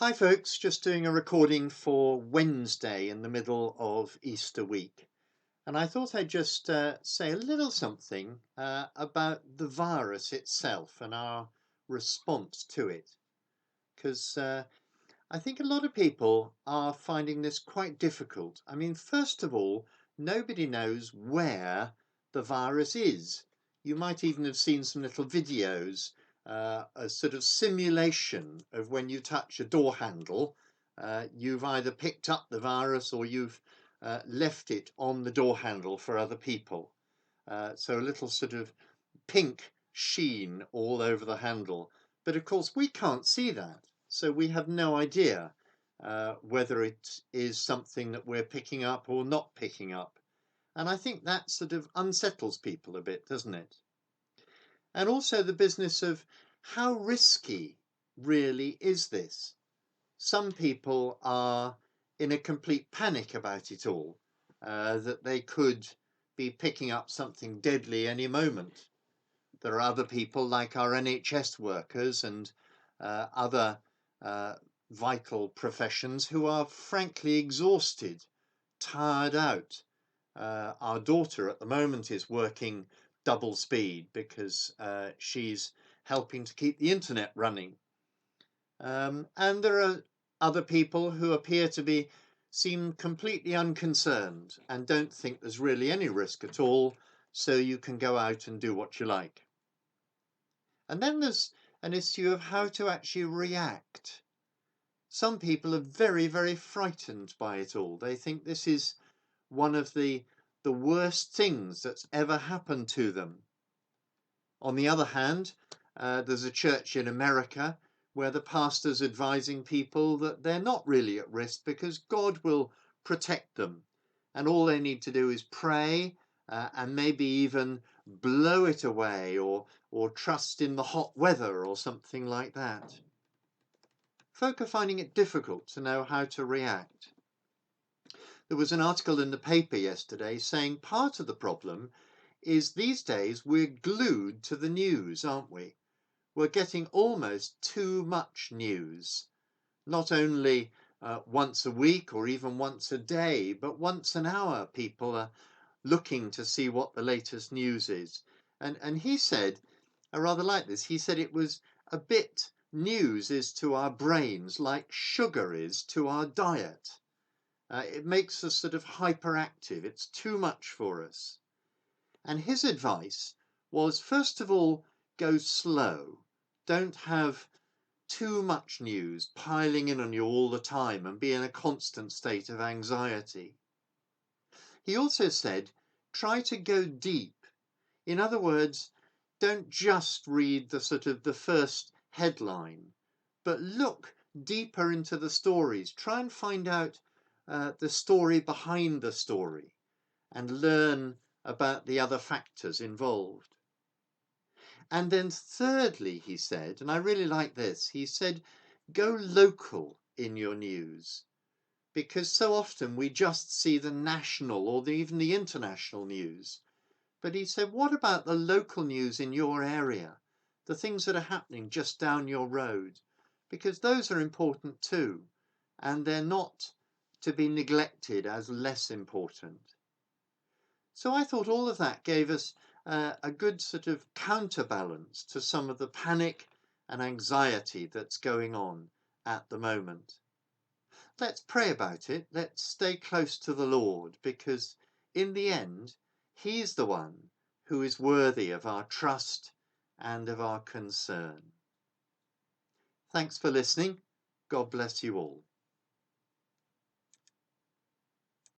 Hi folks, just doing a recording for Wednesday in the middle of Easter week. And I thought I'd just say a little something about the virus itself and our response to it. Because I think a lot of people are finding this quite difficult. I mean, first of all, nobody knows where the virus is. You might even have seen some little videos, a sort of simulation of when you touch a door handle. You've either picked up the virus or you've left it on the door handle for other people. So a little sort of pink sheen all over the handle. But of course, we can't see that. So we have no idea whether it is something that we're picking up or not picking up. And I think that sort of unsettles people a bit, doesn't it? And also the business of how risky really is this? Some people are in a complete panic about it all, that they could be picking up something deadly any moment. There are other people like our NHS workers and other vital professions who are frankly exhausted, tired out. Our daughter at the moment is working double speed because she's helping to keep the internet running. And there are other people who appear to seem completely unconcerned and don't think there's really any risk at all, so you can go out and do what you like. And then there's an issue of how to actually react. Some people are very, very frightened by it all. They think this is one of the worst things that's ever happened to them. On the other hand, there's a church in America where the pastor's advising people that they're not really at risk because God will protect them. And all they need to do is pray and maybe even blow it away or trust in the hot weather or something like that. Folk are finding it difficult to know how to react. There was an article in the paper yesterday saying part of the problem is these days we're glued to the news, aren't we? We're getting almost too much news. Not only once a week or even once a day, but once an hour people are looking to see what the latest news is. And he said, I rather like this, he said it was a bit news is to our brains like sugar is to our diet. It makes us sort of hyperactive. It's too much for us. And his advice was, first of all, go slow. Don't have too much news piling in on you all the time and be in a constant state of anxiety. He also said, try to go deep. In other words, don't just read the sort of the first headline, but look deeper into the stories. Try and find out the story behind the story and learn about the other factors involved. And then thirdly, he said, and I really like this, he said, go local in your news. Because so often we just see the national or even the international news. But he said, what about the local news in your area? The things that are happening just down your road? Because those are important too. And they're not to be neglected as less important. So I thought all of that gave us a good sort of counterbalance to some of the panic and anxiety that's going on at the moment. Let's pray about it. Let's stay close to the Lord, because in the end, He's the one who is worthy of our trust and of our concern. Thanks for listening. God bless you all.